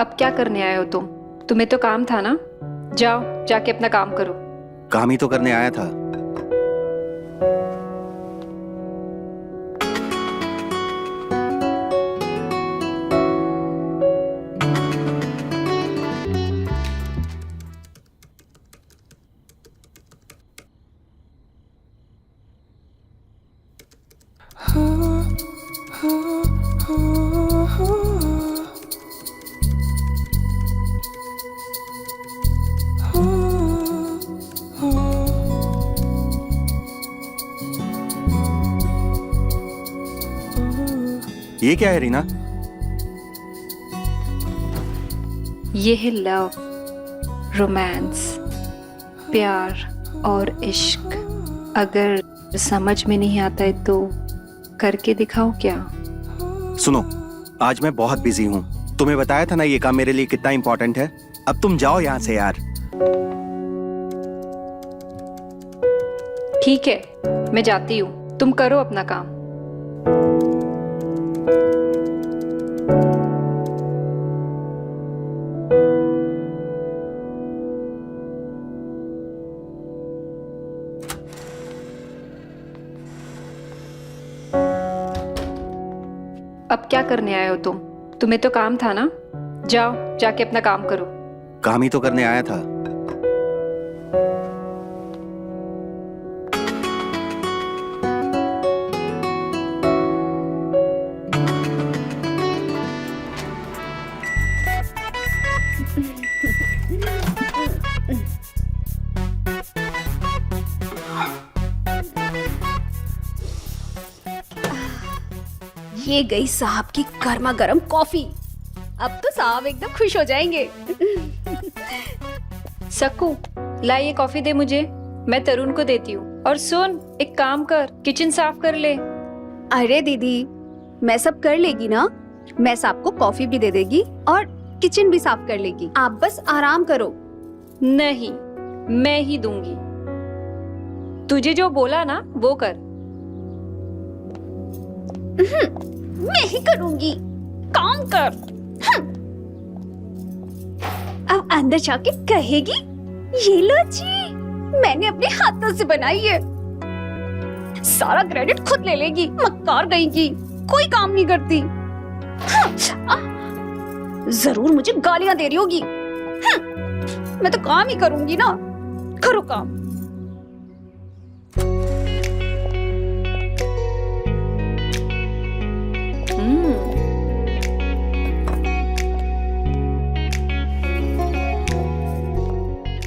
अब क्या करने आए हो तुम? तुम्हें तो काम था ना, जाओ जाके अपना काम करो। काम ही तो करने आया था। ये क्या है रीना? ये है लव, रोमांस, प्यार और इश्क। अगर समझ में नहीं आता है तो करके दिखाओ क्या? सुनो, आज मैं बहुत बिजी हूँ। तुम्हें बताया था ना ये काम मेरे लिए कितना इम्पोर्टेंट है। अब तुम जाओ यहाँ से यार। ठीक है, मैं जाती हूँ, तुम करो अपना काम। अब क्या करने आए हो तुम? तुम्हें तो काम था ना, जाओ जाके अपना काम करो। काम ही तो करने आया था। ये गई साहब की गर्मा गर्म कॉफी। अब तो साहब एकदम खुश हो जाएंगे। सक्कू, ला ये कॉफी दे मुझे, मैं तरुण को देती हूँ। और सुन, एक काम कर, किचन साफ कर ले। अरे दीदी, मैं सब कर लेगी ना। मैं साहब को कॉफी भी दे देगी और किचन भी साफ कर लेगी। आप बस आराम करो। नहीं, मैं ही दूंगी। तुझे जो बोला ना वो कर। मैं ही करूंगी, काम कर। अब अंदर जाके कहेगी, ये लो जी, मैंने अपने हाथों से बनाई है। सारा क्रेडिट खुद ले लेगी, मक्कार गईगी, कोई काम नहीं करती। जरूर मुझे गालियां दे रही होगी। मैं तो काम ही करूंगी ना, करो काम।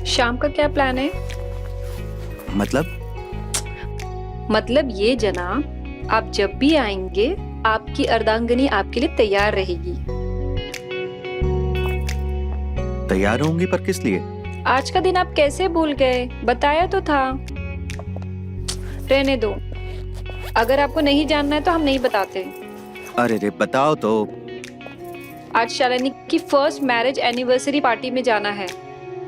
शाम का क्या प्लान है? मतलब ये जनाब, आप जब भी आएंगे आपकी अर्धांगिनी आपके लिए तैयार रहेगी। तैयार होंगी पर किस लिए? आज का दिन आप कैसे भूल गए? बताया तो था। रहने दो, अगर आपको नहीं जानना है तो हम नहीं बताते। अरे रे बताओ तो। आज शालिनी की फर्स्ट मैरिज एनिवर्सरी पार्टी में जाना है।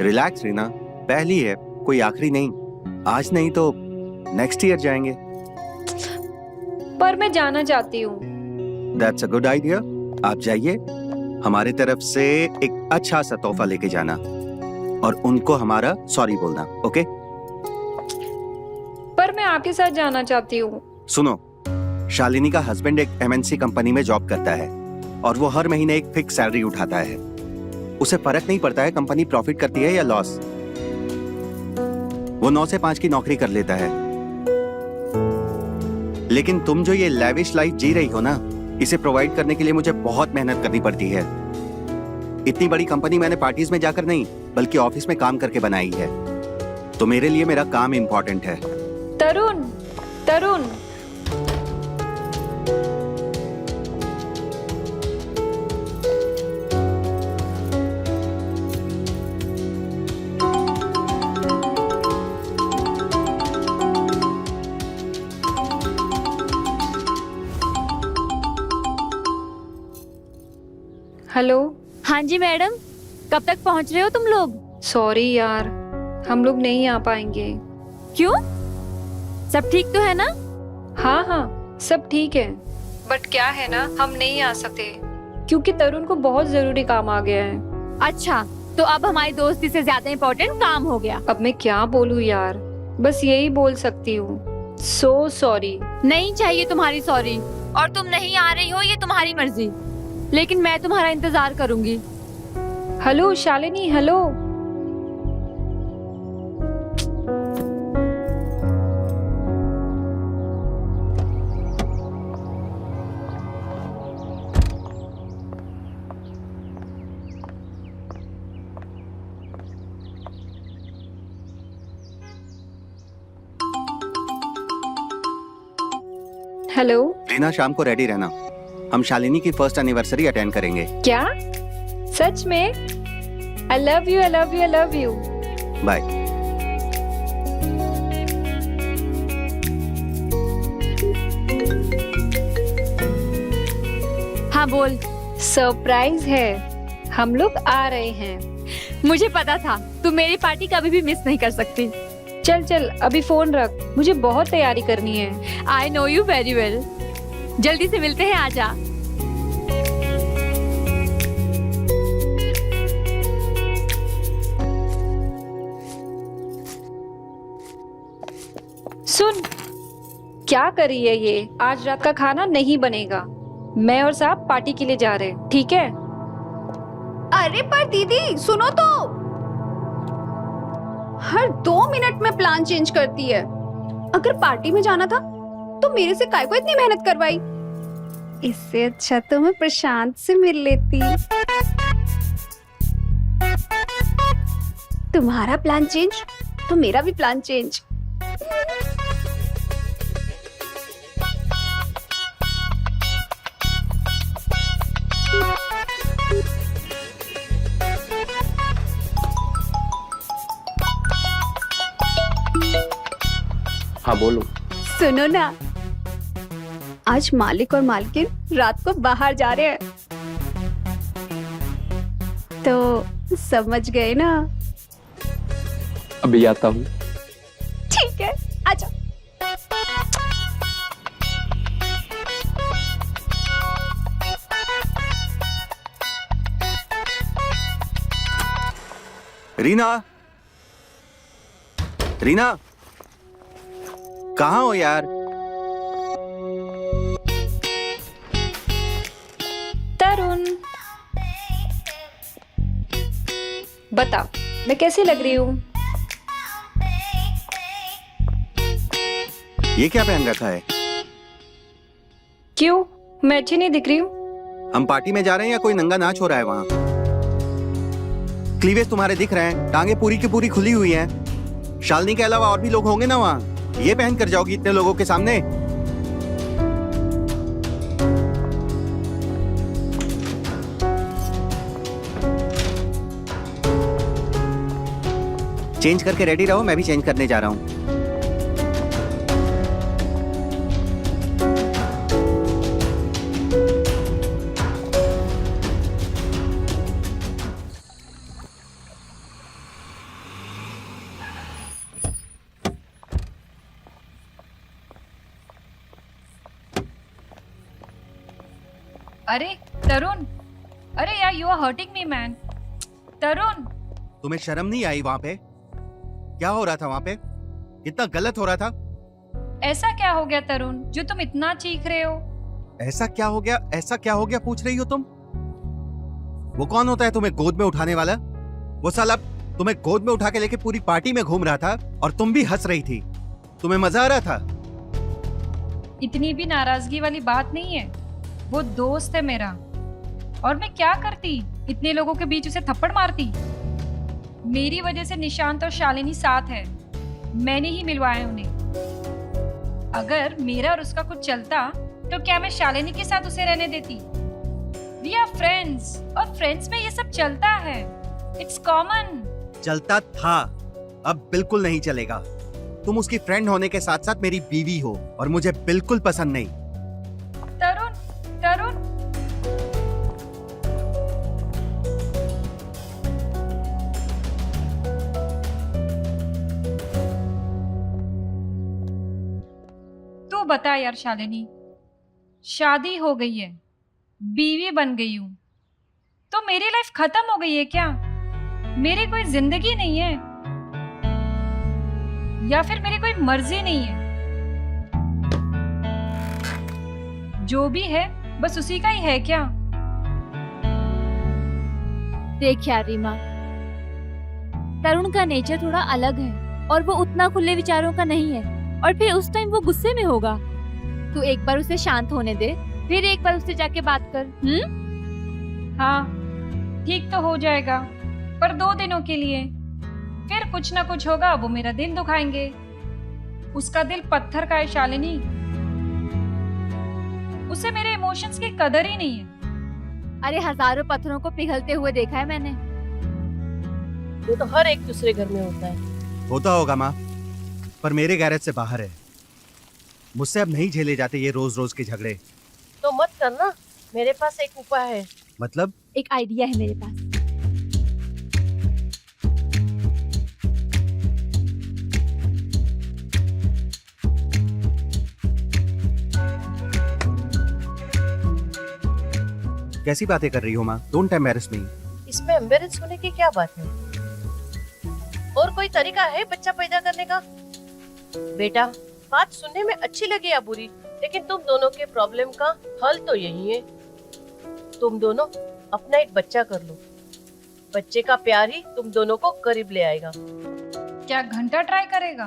रिलैक्स रीना, पहली है, कोई आखिरी नहीं। आज नहीं तो नेक्स्ट ईयर जाएंगे। पर मैं जाना चाहती हूँ। That's a good idea. आप जाइए, हमारी तरफ से एक अच्छा सा तोहफा लेके जाना और उनको हमारा सॉरी बोलना, ओके? पर मैं आपके साथ जाना चाहती हूँ। सुनो, शालिनी का हस्बैंड एक एमएनसी कंपनी में जॉब करता है और वो हर महीने एक फिक्स सैलरी उठाता है। उसे फर्क नहीं पड़ता है कंपनी प्रॉफिट करती है या लॉस। वो 9 से 5 की नौकरी कर लेता है। लेकिन तुम जो ये लैविश लाइफ जी रही हो ना, इसे प्रोवाइड करने के लिए मुझे बहुत मेहनत करनी पड़ती है। इतनी बड़ी कंपनी मैंने पार्टीज में जाकर नहीं बल्कि ऑफिस में काम करके बनाई है। तो मेरे लिए मेरा काम इंपॉर्टेंट है। तरुण, तरुण, हेलो। हाँ जी मैडम, कब तक पहुंच रहे हो तुम लोग? सॉरी यार, हम लोग नहीं आ पाएंगे। क्यों? सब ठीक तो है ना? हाँ हाँ, सब ठीक है, बट क्या है ना, हम नहीं आ सकते। क्योंकि तरुण को बहुत जरूरी काम आ गया है। अच्छा, तो अब हमारी दोस्ती से ज्यादा इम्पोर्टेंट काम हो गया। अब मैं क्या बोलूं यार, बस यही बोल सकती हूँ, सो सॉरी। नहीं चाहिए तुम्हारी सॉरी, और तुम नहीं आ रही हो ये तुम्हारी मर्जी, लेकिन मैं तुम्हारा इंतजार करूंगी। Hello Shalini, hello. Hello. Reena, शाम को रेडी रहना, हम शालिनी की फर्स्ट एनिवर्सरी अटेंड करेंगे। क्या सच में? I love you, I love you, I love you. Bye. हाँ बोल। सरप्राइज है, हम लोग आ रहे हैं। मुझे पता था तुम मेरी पार्टी कभी भी मिस नहीं कर सकती। चल चल अभी फोन रख, मुझे बहुत तैयारी करनी है। I know you very well. जल्दी से मिलते हैं, आजा। सुन, क्या कर रही है ये? आज रात का खाना नहीं बनेगा, मैं और साहब पार्टी के लिए जा रहे हैं, ठीक है? अरे पर दीदी सुनो तो, हर 2 मिनट में प्लान चेंज करती है। अगर पार्टी में जाना था तो मेरे से काय को इतनी मेहनत करवाई। इससे अच्छा तो मैं प्रशांत से मिल लेती। तुम्हारा प्लान चेंज तो मेरा भी प्लान चेंज। हाँ बोलो। सुनो ना, आज मालिक और मालकिन रात को बाहर जा रहे हैं, तो समझ गए ना? अभी आता हूँ। ठीक है, आजा। रीना, रीना, कहाँ हो यार? तरुण, बता मैं कैसी लग रही हूँ? ये क्या पहन रखा है? क्यों, मैं अच्छी नहीं दिख रही हूँ? हम पार्टी में जा रहे हैं या कोई नंगा नाच हो रहा है वहाँ? क्लीवेज तुम्हारे दिख रहे हैं, टांगे पूरी की पूरी खुली हुई हैं। शालिनी के अलावा और भी लोग होंगे ना वहाँ? ये पहन कर जाओगी इतने लोगों के सामने? चेंज करके रेडी रहो, मैं भी चेंज करने जा रहा हूँ। अरे तरुण, अरे यार you are hurting me man. Tarun, तुम्हें शर्म नहीं आई वहाँ पे? क्या हो रहा था वहाँ पे? कितना गलत हो रहा था। ऐसा क्या हो गया तरुण जो तुम इतना चीख रहे हो? ऐसा क्या हो गया, ऐसा क्या हो गया पूछ रही हो तुम? वो कौन होता है तुम्हें गोद में उठाने वाला? वो साला तुम्हें गोद में उठा के लेके पूरी पार्टी में घूम रहा था और तुम भी हंस रही थी। तुम्हें मजा आ रहा था? इतनी भी नाराजगी वाली बात नहीं है, वो दोस्त है मेरा। और मैं क्या करती, इतने लोगों के बीच उसे थप्पड़ मारती? मेरी वजह से निशांत और शालिनी साथ है, मैंने ही मिलवाया उन्हें। अगर मेरा और उसका कुछ चलता तो क्या मैं शालिनी के साथ उसे रहने देती? वी आर फ्रेंड्स, और फ्रेंड्स में ये सब चलता है, इट्स कॉमन। चलता था, अब बिल्कुल नहीं चलेगा। तुम उसकी फ्रेंड होने के साथ साथ मेरी बीवी हो और मुझे बिल्कुल पसंद नहीं। तरुण, तरुण, तू बता यार शालिनी, शादी हो गई है, बीवी बन गई हूं, तो मेरी लाइफ खत्म हो गई है क्या? मेरी कोई जिंदगी नहीं है या फिर मेरी कोई मर्जी नहीं है? जो भी है बस उसी का ही है क्या? देख यार रीमा, तरुण का नेचर थोड़ा अलग है और वो उतना खुले विचारों का नहीं है, और फिर उस टाइम वो गुस्से में होगा। तू एक बार उसे शांत होने दे, फिर एक बार उससे जाके बात कर। हाँ ठीक तो हो जाएगा, पर 2 दिनों के लिए। फिर कुछ ना कुछ होगा, वो मेरा दिल दुखाएंगे। उसका दिल पत्थर का है शालिनी, उसे मेरे इमोशंस की कदर ही नहीं है। अरे हजारों पत्थरों को पिघलते हुए देखा है मैंने। ये तो हर एक दूसरे घर में होता है। होता होगा माँ, पर मेरे गैरेज से बाहर है। मुझसे अब नहीं झेले जाते ये रोज रोज के झगड़े। तो मत करना, मेरे पास एक उपाय है। मतलब? एक आइडिया है मेरे पास। कैसी बातें कर रही हो माँ? डोंट एम्बैरेस मी। इसमें एम्बेरेंस होने की क्या बात है? और कोई तरीका है बच्चा पैदा करने का? बेटा, बात सुनने में अच्छी लगी या बुरी, लेकिन तुम दोनों के प्रॉब्लम का हल तो यही है। तुम दोनों अपना एक बच्चा कर लो। बच्चे का प्यार ही तुम दोनों को करीब ले आएगा। क्या घंटा ट्राई करेगा?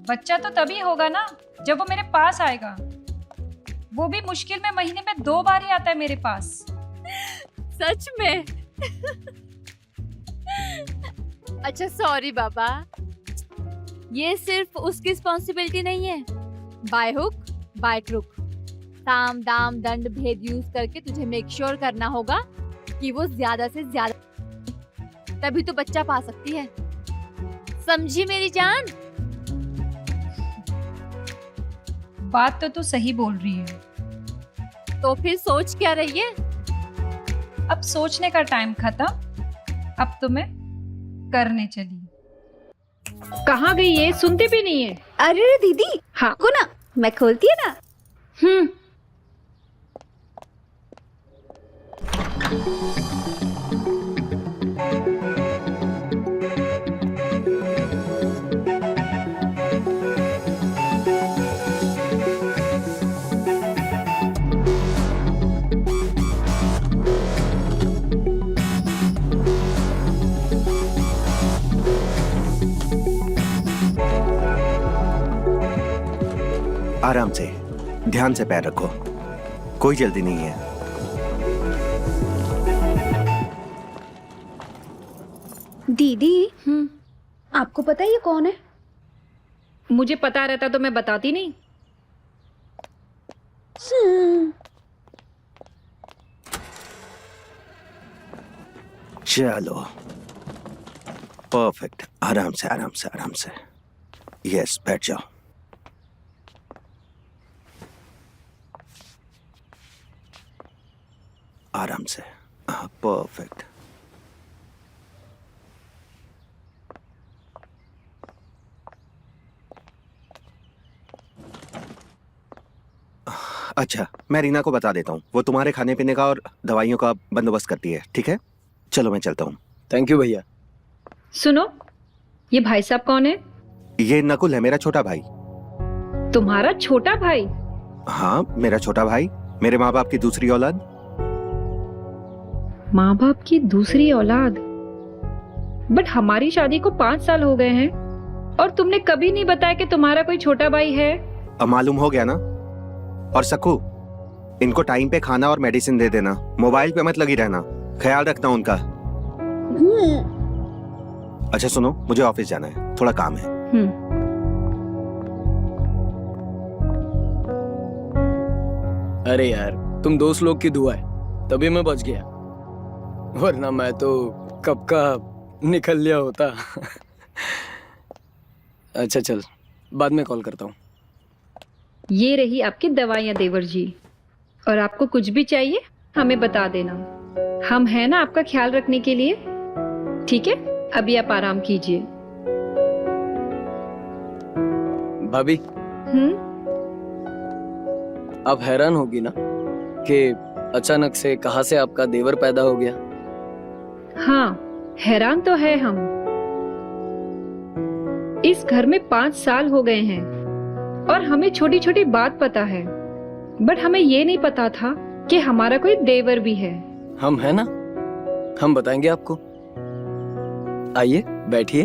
बच्चा तो तभी होगा ना जब वो मेरे पास आएगा। वो भी मुश्किल में महीने में 2 बार ही आता है मेरे पास। सच में? अच्छा सॉरी बाबा, ये सिर्फ उसकी रिस्पॉन्सिबिलिटी नहीं है। बाय हुक बाय क्रुक, साम दाम दंड भेद यूज करके तुझे मेक श्योर करना होगा कि वो ज्यादा से ज्यादा, तभी तो बच्चा पा सकती है। समझी मेरी जान? बात तो तू सही बोल रही है। तो फिर सोच क्या रही है? अब सोचने का टाइम खत्म, अब तो मैं करने चली। कहाँ गई ये? सुनती भी नहीं है। अरे दीदी, हाँ को ना मैं खोलती है ना। आराम से, ध्यान से पैर रखो, कोई जल्दी नहीं है। दीदी, आपको पता है ये कौन है? मुझे पता रहता तो मैं बताती नहीं। चलो, परफेक्ट। आराम से आराम से आराम से। यस, बैठ जाओ। आराम से। परफेक्ट। अच्छा, मैं रीना को बता देता हूँ, वो तुम्हारे खाने पीने का और दवाइयों का बंदोबस्त करती है, ठीक है? चलो मैं चलता हूँ। थैंक यू भैया। सुनो, ये भाई साहब कौन है? ये नकुल है, मेरा छोटा भाई। तुम्हारा छोटा भाई? हाँ, मेरा छोटा भाई, मेरे माँ बाप की दूसरी औलाद। माँ बाप की दूसरी औलाद? बट हमारी शादी को 5 साल हो गए हैं और तुमने कभी नहीं बताया कि तुम्हारा कोई छोटा भाई है। अब मालूम हो गया ना। और सक्कू, इनको टाइम पे खाना और मेडिसिन दे देना, मोबाइल पे मत लगी रहना, ख्याल रखना उनका। अच्छा सुनो, मुझे ऑफिस जाना है, थोड़ा काम है। अरे यार, तुम दोस्त लोग की दुआ है तभी मैं बच गया, वरना मैं तो कब का निकल लिया होता। अच्छा चल, बाद में कॉल करता हूँ। ये रही आपकी दवाइयाँ देवर जी, और आपको कुछ भी चाहिए हमें बता देना, हम हैं ना आपका ख्याल रखने के लिए। ठीक है, अभी आप आराम कीजिए। भाभी, आप हैरान होगी ना कि अचानक से कहां से आपका देवर पैदा हो गया। हाँ, हैरान तो है हम। इस घर में 5 साल हो गए हैं और हमें छोटी छोटी बात पता है, बट हमें ये नहीं पता था कि हमारा कोई देवर भी है। हम है ना, हम बताएंगे आपको। आइए बैठिए।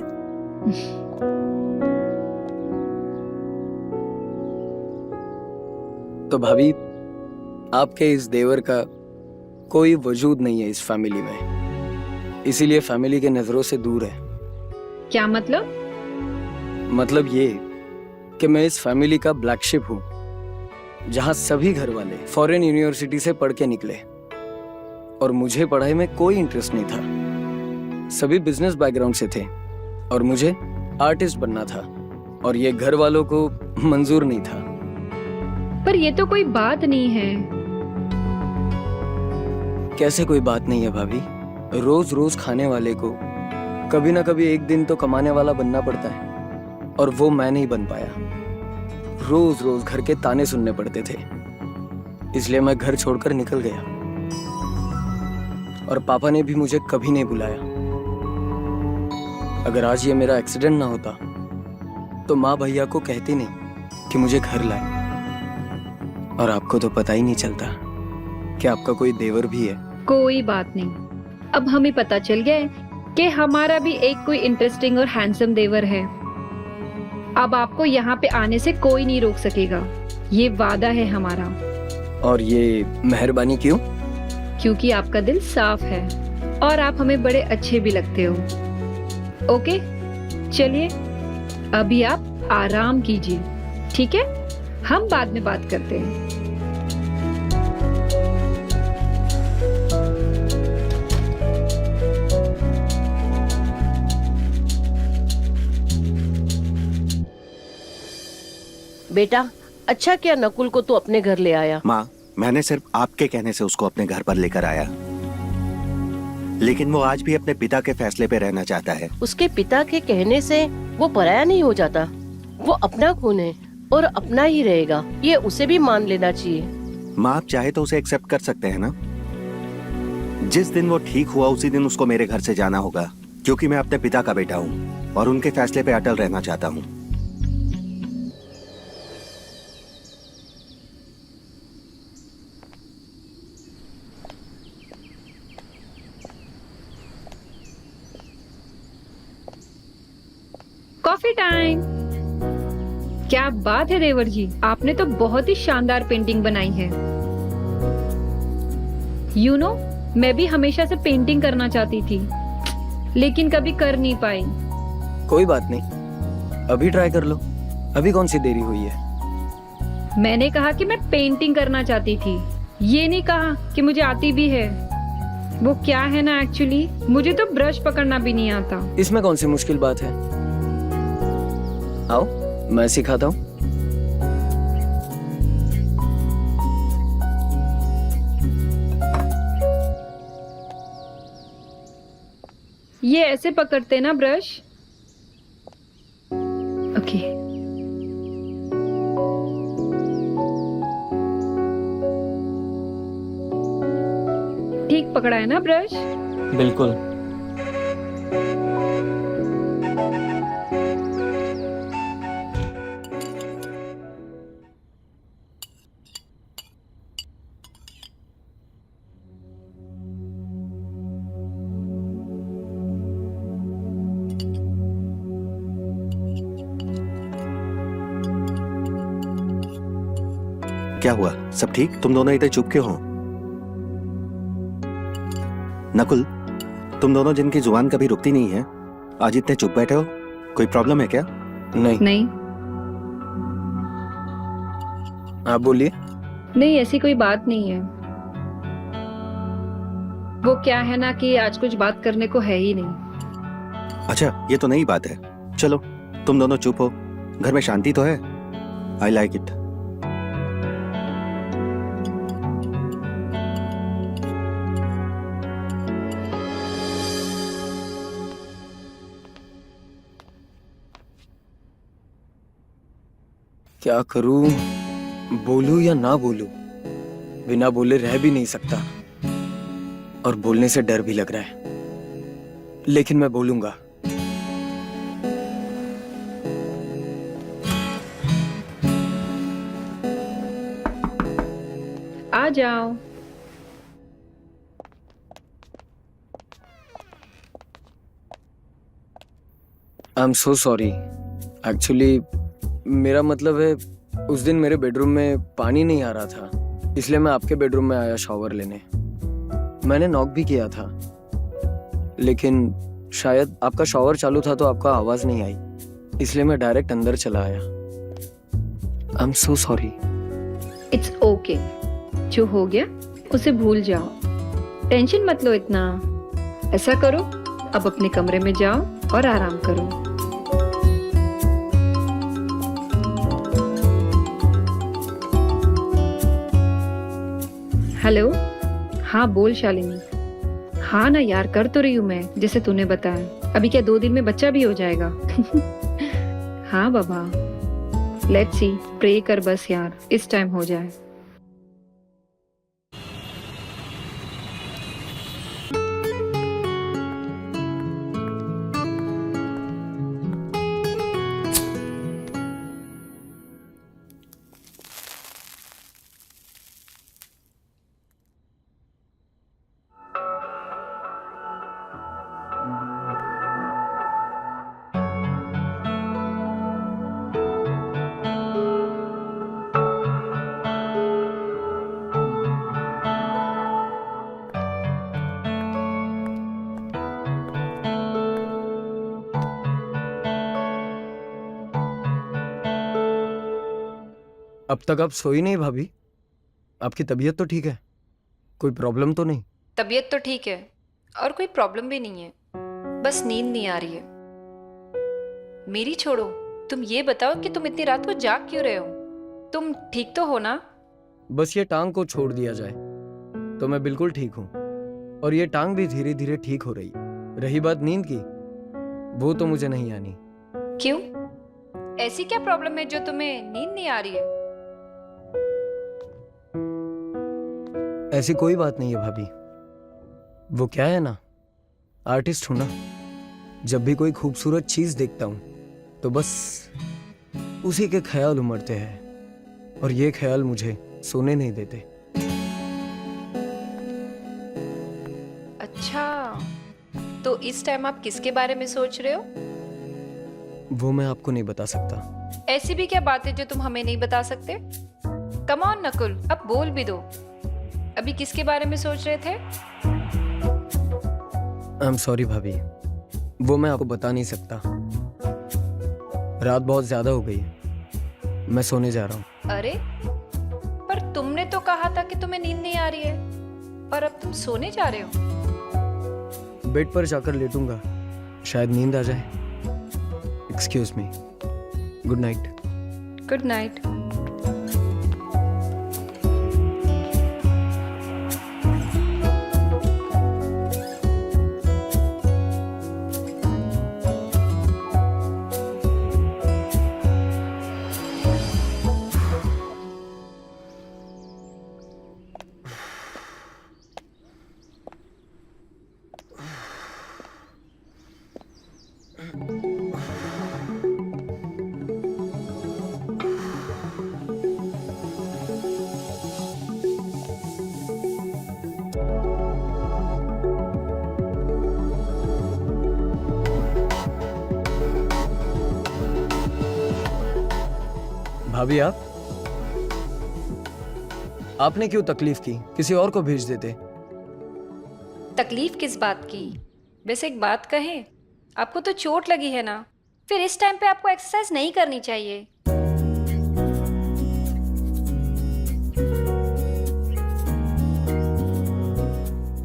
तो भाभी, आपके इस देवर का कोई वजूद नहीं है इस फैमिली में, इसीलिए फैमिली के नजरों से दूर है। क्या मतलब? मतलब ये कि मैं इस फैमिली का ब्लैक शिप हूँ, जहाँ सभी घर वाले फॉरेन यूनिवर्सिटी से पढ़ के निकले और मुझे पढ़ाई में कोई इंटरेस्ट नहीं था। सभी बिजनेस बैकग्राउंड से थे और मुझे आर्टिस्ट बनना था, और ये घर वालों को मंजूर नहीं था। पर ये तो कोई बात नहीं है। कैसे कोई बात नहीं है भाभी? रोज रोज खाने वाले को कभी ना कभी एक दिन तो कमाने वाला बनना पड़ता है, और वो मैं नहीं बन पाया। रोज रोज घर के ताने सुनने पड़ते थे, इसलिए मैं घर छोड़कर निकल गया, और पापा ने भी मुझे कभी नहीं बुलाया। अगर आज ये मेरा एक्सीडेंट ना होता तो माँ भैया को कहती नहीं कि मुझे घर लाए। और आपको तो पता ही नहीं चलता कि आपका कोई देवर भी है। कोई बात नहीं, अब हमें पता चल गया है कि हमारा भी एक कोई इंटरेस्टिंग और हैंडसम देवर है। अब आपको यहाँ पे आने से कोई नहीं रोक सकेगा, ये वादा है हमारा। और ये मेहरबानी क्यों? क्योंकि आपका दिल साफ है और आप हमें बड़े अच्छे भी लगते हो। ओके, चलिए अभी आप आराम कीजिए, ठीक है? हम बाद में बात करते हैं। बेटा, अच्छा किया नकुल को तू अपने घर ले आया। माँ, मैंने सिर्फ आपके कहने से उसको अपने घर पर लेकर आया, लेकिन वो आज भी अपने पिता के फैसले पे रहना चाहता है। उसके पिता के कहने से वो पराया नहीं हो जाता। वो अपना खून है और अपना ही रहेगा, ये उसे भी मान लेना चाहिए। माँ, आप चाहे तो उसे एक्सेप्ट कर सकते हैं ना। जिस दिन वो ठीक हुआ उसी दिन उसको मेरे घर से जाना होगा, क्योंकि मैं अपने पिता का बेटा हूँ और उनके फैसले पे अटल रहना चाहता हूँ। Coffee time. क्या बात है देवर जी, आपने तो बहुत ही शानदार पेंटिंग बनाई है। यू नो, मैं भी हमेशा से पेंटिंग करना चाहती थी, लेकिन कभी कर नहीं पाई। कोई बात नहीं, अभी ट्राई कर लो, अभी कौन सी देरी हुई है। मैंने कहा कि मैं पेंटिंग करना चाहती थी, ये नहीं कहा कि मुझे आती भी है। वो क्या है ना, एक्चुअली मुझे तो ब्रश पकड़ना भी नहीं आता। इसमें कौन सी मुश्किल बात है? आओ, मैं सिखाता हूँ। ये ऐसे पकड़ते ना ब्रश। ओके। ठीक पकड़ा है ना ब्रश? बिल्कुल। क्या हुआ? सब ठीक? तुम दोनों इतने चुप क्यों हो? नकुल, तुम दोनों जिनकी जुबान कभी रुकती नहीं है, आज इतने चुप बैठे हो, कोई प्रॉब्लम है क्या? नहीं। नहीं आप बोलिए। नहीं, ऐसी कोई बात नहीं है। वो क्या है ना कि आज कुछ बात करने को है ही नहीं। अच्छा, ये तो नई बात है। चलो, तुम दोनों चुप हो, घर में शांति तो है। I like it. क्या करूं, बोलूं या ना बोलूं? बिना बोले रह भी नहीं सकता, और बोलने से डर भी लग रहा है। लेकिन मैं बोलूंगा। आ जाओ। I am so sorry. Actually मेरा मतलब है, उस दिन मेरे बेडरूम में पानी नहीं आ रहा था, इसलिए मैं आपके बेडरूम में आया शावर लेने। मैंने नॉक भी किया था, लेकिन शायद आपका शावर चालू था तो आपका आवाज नहीं आई, इसलिए मैं डायरेक्ट अंदर चला आया। I am so sorry. It's okay, जो हो गया उसे भूल जाओ, टेंशन मत लो इतना। ऐसा करो, अब अपने कमरे में जाओ और आराम करो। हेलो, हाँ बोल शालिनी। हाँ ना यार, कर तो रही हूँ मैं जैसे तूने बताया। अभी क्या 2 दिन में बच्चा भी हो जाएगा? हाँ बाबा, लेट्स सी, प्रे कर बस यार, इस टाइम हो जाए। अब तक आप सोई नहीं भाभी? आपकी तबीयत तो ठीक है? कोई प्रॉब्लम तो नहीं? तबीयत तो ठीक है और कोई प्रॉब्लम भी नहीं है, बस नींद नहीं आ रही है। मेरी छोड़ो, तुम ये बताओ कि तुम इतनी रात को जाग क्यों रहे हो? तुम ठीक तो हो ना? बस ये टांग को छोड़ दिया जाए तो मैं बिल्कुल ठीक हूँ, और ये टांग भी धीरे धीरे ठीक हो रही। रही बात नींद की, वो तो मुझे नहीं आनी। क्यों? ऐसी क्या प्रॉब्लम है जो तुम्हें नींद नहीं आ रही है? ऐसी कोई बात नहीं है भाभी। वो क्या है ना, आर्टिस्ट हूं ना, जब भी कोई खूबसूरत चीज देखता हूं तो बस उसी के ख्याल उमड़ते हैं, और ये ख्याल मुझे सोने नहीं देते। अच्छा, तो इस टाइम आप किसके बारे में सोच रहे हो? वो मैं आपको नहीं बता सकता। ऐसी भी क्या बात है जो तुम हमें नहीं बता सकते? कम ऑन नकुल, अब बोल भी दो। अभी किसके बारे में सोच रहे थे? आई एम सॉरी भाभी, वो मैं आपको बता नहीं सकता। रात बहुत ज्यादा हो गई है, मैं सोने जा रहा हूँ। अरे, पर तुमने तो कहा था कि तुम्हें नींद नहीं आ रही है, और अब तुम सोने जा रहे हो। बेड पर जाकर लेटूंगा, शायद नींद आ जाए। Excuse me, good night. Good night. भाभी, आपने क्यों तकलीफ की? किसी और को भेज देते। तकलीफ किस बात की? वैसे एक बात कहें, आपको तो चोट लगी है ना, फिर इस टाइम पे आपको एक्सरसाइज नहीं करनी चाहिए।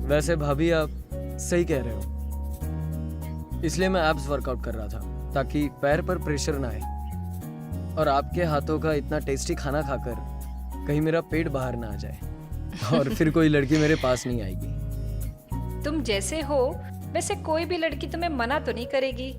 वैसे भाभी, आप सही कह रहे हो, इसलिए मैं एब्स वर्कआउट कर रहा था ताकि पैर पर प्रेशर ना आए, और आपके हाथों का इतना टेस्टी खाना खाकर कहीं मेरा पेट बाहर ना आ जाए, और फिर कोई लड़की मेरे पास नहीं आएगी। तुम जैसे हो वैसे कोई भी लड़की तुम्हें मना तो नहीं करेगी।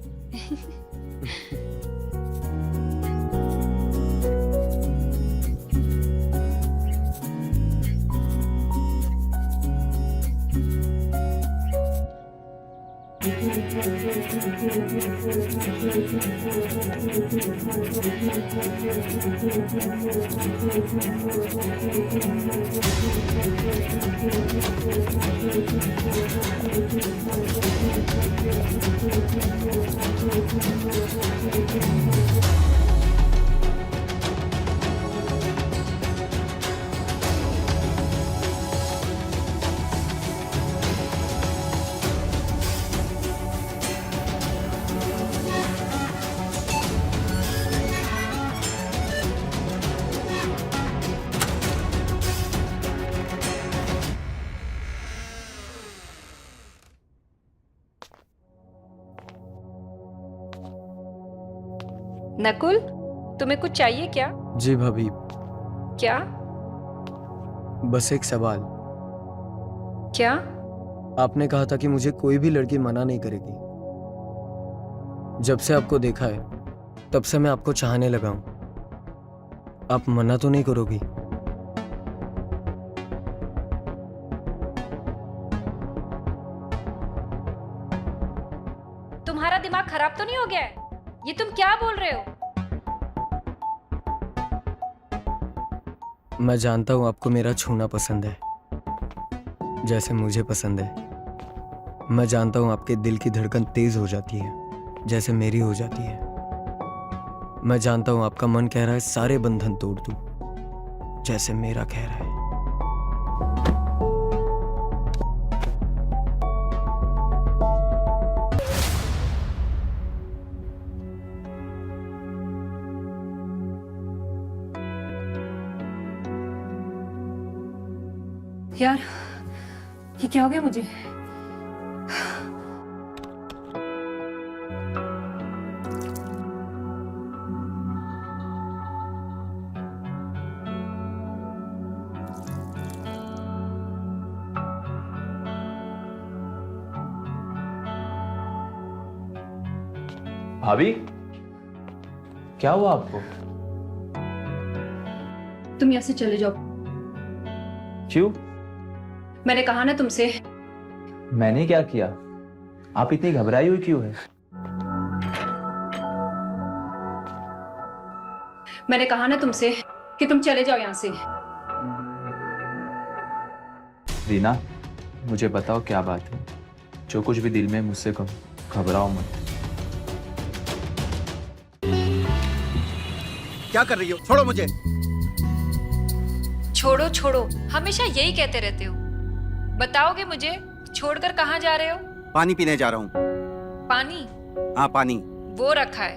नकुल, तुम्हें कुछ चाहिए क्या? जी भाभी, क्या? बस एक सवाल। क्या? आपने कहा था कि मुझे कोई भी लड़की मना नहीं करेगी। जब से आपको देखा है तब से मैं आपको चाहने लगा हूं। आप मना तो नहीं करोगी? तुम्हारा दिमाग खराब तो नहीं हो गया है? ये तुम क्या बोल रहे हो? मैं जानता हूं आपको मेरा छूना पसंद है, जैसे मुझे पसंद है। मैं जानता हूं आपके दिल की धड़कन तेज हो जाती है, जैसे मेरी हो जाती है। मैं जानता हूं आपका मन कह रहा है सारे बंधन तोड़ दूं, जैसे मेरा कह रहा है। यार, ये क्या हो गया मुझे? भाभी, क्या हुआ आपको? तुम यहाँ से चले जाओ। क्यों? मैंने कहा ना तुमसे। मैंने क्या किया? आप इतनी घबराई हुई क्यों है? मैंने कहा ना तुमसे कि तुम चले जाओ यहाँ से। रीना, मुझे बताओ क्या बात है। जो कुछ भी दिल में मुझसे कहो, घबराओ मत। क्या कर रही हो? छोड़ो मुझे। छोड़ो छोड़ो, हमेशा यही कहते रहते हो। बताओगे मुझे छोड़कर कहाँ जा रहे हो? पानी पीने जा रहा हूँ। पानी? हाँ, पानी। वो रखा है।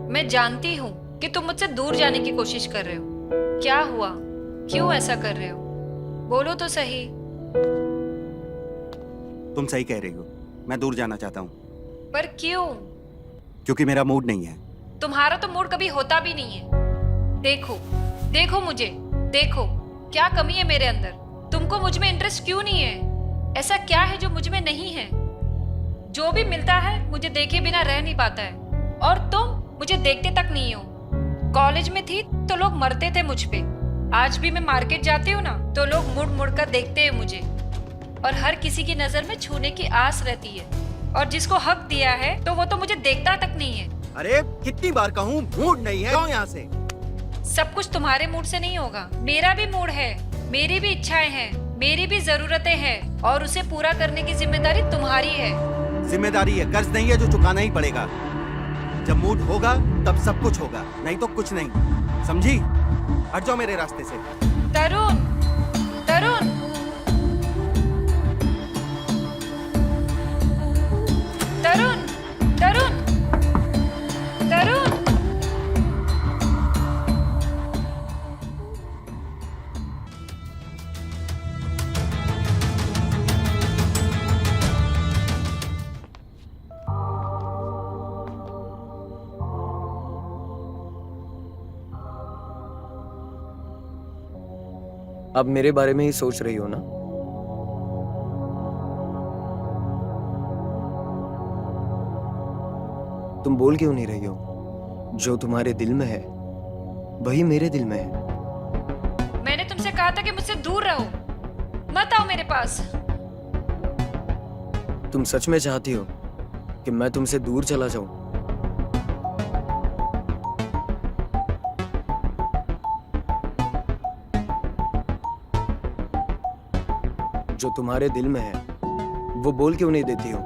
मैं जानती हूँ कि तुम मुझसे दूर जाने की कोशिश कर रहे हो। क्या हुआ? क्यों ऐसा कर रहे हो? बोलो तो सही। तुम सही कह रही हो, मैं दूर जाना चाहता हूँ। पर क्यों? क्योंकि मेरा मूड नहीं है। तुम्हारा तो मूड कभी होता भी नहीं है। देखो देखो मुझे, देखो क्या कमी है मेरे अंदर। तुमको मुझ में इंटरेस्ट क्यों नहीं है? ऐसा क्या है जो मुझ में नहीं है? जो भी मिलता है मुझे देखे बिना रह नहीं पाता है, और तुम मुझे देखते तक नहीं हो। कॉलेज में थी तो लोग मरते थे मुझ पे। आज भी मैं मार्केट जाती हूँ ना तो लोग मुड़ मुड़ कर देखते हैं मुझे, और हर किसी की नजर में छूने की आस रहती है। और जिसको हक दिया है तो वो तो मुझे देखता तक नहीं है। अरे कितनी बार कहूँ, मूड नहीं है। जाओ यहाँ से। सब कुछ तुम्हारे मूड से नहीं होगा। मेरा भी मूड है, मेरी भी इच्छाएं हैं, मेरी भी जरूरतें हैं, और उसे पूरा करने की जिम्मेदारी तुम्हारी है। जिम्मेदारी है, कर्ज नहीं है जो चुकाना ही पड़ेगा। जब मूड होगा तब सब कुछ होगा, नहीं तो कुछ नहीं। समझी? हट जाओ मेरे रास्ते से। तरुण, तरुण, तरुण, तरुण, तरुण। आप मेरे बारे में ही सोच रही हो ना? तुम बोल क्यों नहीं रही हो? जो तुम्हारे दिल में है वही मेरे दिल में है। मैंने तुमसे कहा था कि मुझसे दूर रहो, मत आओ मेरे पास। तुम सच में चाहती हो कि मैं तुमसे दूर चला जाऊं? जो तुम्हारे दिल में है वो बोल क्यों नहीं देती हो?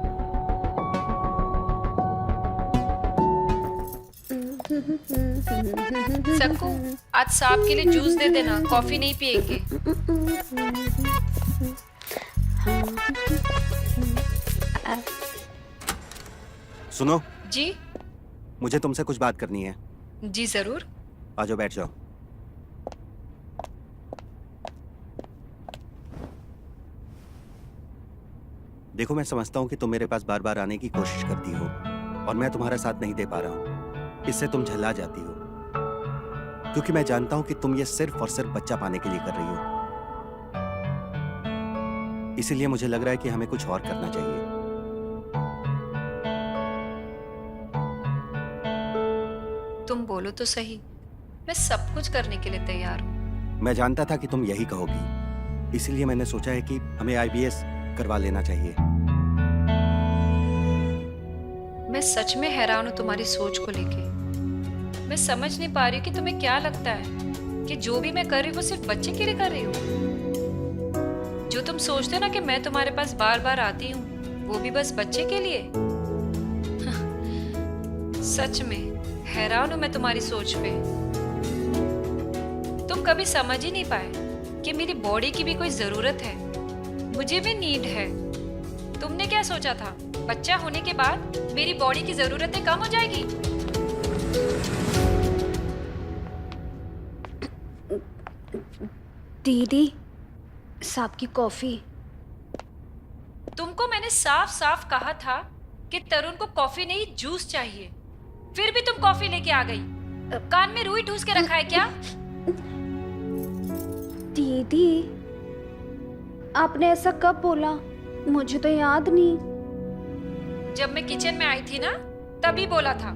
सक्कू, आज सांप के लिए जूस दे देना, कॉफी नहीं पिएंगे। सुनो, जी मुझे तुमसे कुछ बात करनी है। जी जरूर। आ जाओ, बैठ जाओ। देखो, मैं समझता हूँ कि तुम मेरे पास बार बार आने की कोशिश करती हो और मैं तुम्हारा साथ नहीं दे पा रहा हूँ। इससे तुम झल्ला जाती हो, क्योंकि मैं जानता हूँ कि तुम ये सिर्फ और सिर्फ बच्चा पाने के लिए कर रही हो। इसीलिए मुझे लग रहा है कि हमें कुछ और करना चाहिए। तुम बोलो तो सही, मैं सब कुछ करने के लिए तैयार हूँ। मैं जानता था कि तुम यही कहोगी, इसीलिए मैंने सोचा है कि हमें IVF करवा लेना चाहिए। मैं सच में हैरान हूँ तुम्हारी सोच को लेके। मैं समझ नहीं पा रही हूँ कि तुम्हें क्या लगता है कि जो भी मैं कर रही हूँ वो सिर्फ बच्चे के लिए कर रही हूँ। जो तुम सोचते हो ना कि मैं तुम्हारे पास बार बार आती हूँ, वो भी बस बच्चे के लिए। सच में हैरान हूँ मैं तुम्हारी सोच पे। तुम कभी समझ ही नहीं पाए कि मेरी बॉडी की भी कोई जरूरत है, मुझे भी नीड है। तुमने क्या सोचा था, बच्चा होने के बाद मेरी बॉडी की जरूरतें कम हो जाएगी? दीदी, साहब की कॉफी। तुमको मैंने साफ साफ कहा था कि तरुण को कॉफी नहीं जूस चाहिए, फिर भी तुम कॉफी लेके आ गई। कान में रुई ठूस के रखा है क्या? दीदी, आपने ऐसा कब बोला? मुझे तो याद नहीं। जब मैं किचन में आई थी ना, तभी बोला था।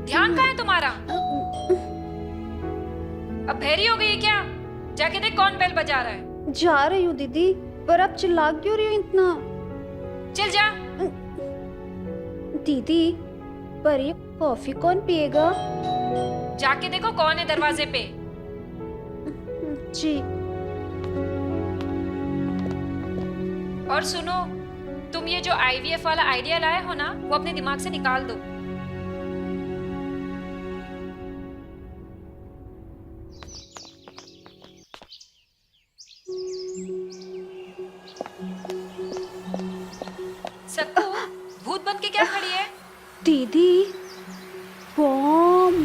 ध्यान कहाँ है तुम्हारा? अब बहरी हो गई है क्या? जाके देख कौन बेल बजा रहा है। जा रही हूँ दीदी, पर अब चिल्ला क्यों रही हो इतना? चल जा। दीदी, पर ये कॉफी कौन पिएगा? जाके देखो कौन है दरवाजे पे। जी। और सुनो, तुम ये जो IVF वाला आइडिया लाए हो ना, वो अपने दिमाग से निकाल दो। सक्कू, भूत बन के क्या खड़ी है? दीदी, बॉम।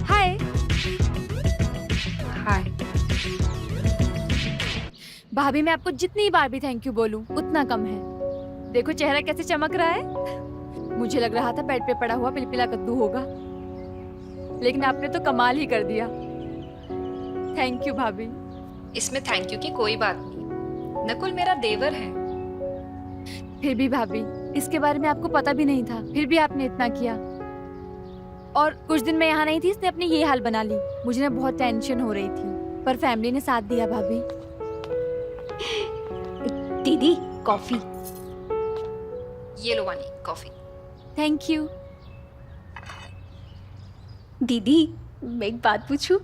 हाय। हाय। भाभी, मैं आपको जितनी बार भी थैंक यू बोलूं उतना कम है। देखो चेहरा कैसे चमक रहा है। मुझे लग रहा था बेड पे पड़ा हुआ पिलपिला कद्दू होगा, लेकिन आपने तो कमाल ही कर दिया। थैंक यू भाभी। इसमें थैंक यू की कोई बात नहीं, नकुल मेरा देवर है। फिर भी भाभी, इसके बारे में आपको पता भी नहीं था, फिर भी आपने इतना किया। और कुछ दिन मैं यहाँ नहीं थी, इसने अपनी ये हाल बना ली। मुझे ना बहुत टेंशन हो रही थी, पर फैमिली ने साथ दिया भाभी। दीदी, कॉफी। ये लो वानी कॉफी। Thank you. दीदी, मैं एक बात पूछूं?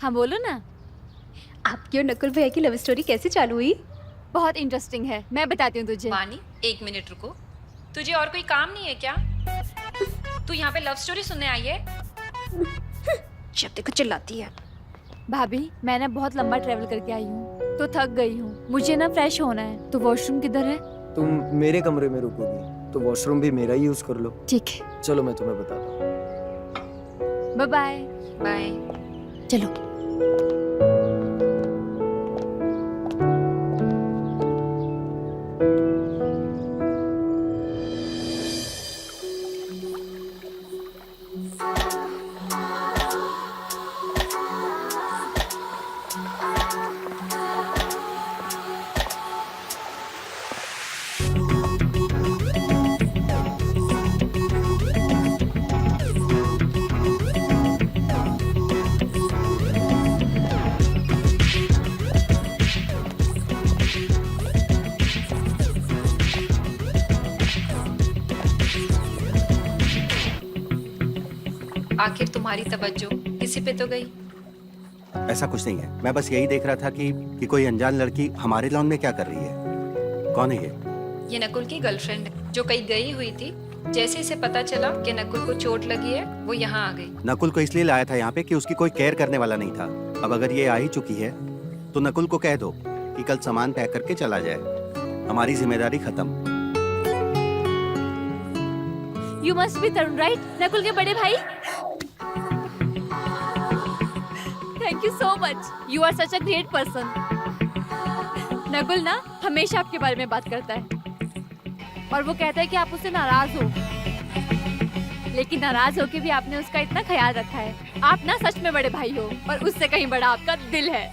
हाँ बोलो ना। आपकी और नकुल भैया की लव स्टोरी कैसे चालू हुई? बहुत इंटरेस्टिंग है, मैं बताती हूँ तुझे। वानी, एक मिनट रुको। तुझे और कोई काम नहीं है क्या? तू यहाँ पे लव स्टोरी सुनने आई है? जब देखो चिल्लाती है। भाभी, मैं ना बहुत लंबा ट्रेवल करके आई हूँ, तो थक गई हूँ। मुझे ना फ्रेश होना है, तो वॉशरूम किधर है? तुम मेरे कमरे में रुकोगी तो वॉशरूम भी मेरा ही यूज कर लो। ठीक है, चलो मैं तुम्हें बताता हूँ। Bye bye. बाय। चलो। आखिर तुम्हारी तवज्जो किसी पे तो गई। ऐसा कुछ नहीं है, मैं बस यही देख रहा था कि कोई अनजान लड़की हमारे लॉन में क्या कर रही है। कौन है ये नकुल की गर्लफ्रेंड है, जो कहीं गई हुई थी। जैसे इसे पता चला कि नकुल को चोट लगी है, वो यहाँ आ गई। नकुल को इसलिए लाया था यहाँ पे कि उसकी कोई केयर करने वाला नहीं था। अब अगर ये आ ही चुकी है तो नकुल को कह दो कि कल सामान पैक करके चला जाए। हमारी जिम्मेदारी खत्म। You must be Tarun right, Nakul के बड़े भाई। Thank you so much, you are such a great person. Nakul ना हमेशा आपके बारे में बात करता है और वो कहता है कि आप उससे नाराज हो, लेकिन नाराज होके भी आपने उसका इतना ख्याल रखा है। आप ना सच में बड़े भाई हो और उससे कहीं बड़ा आपका दिल है।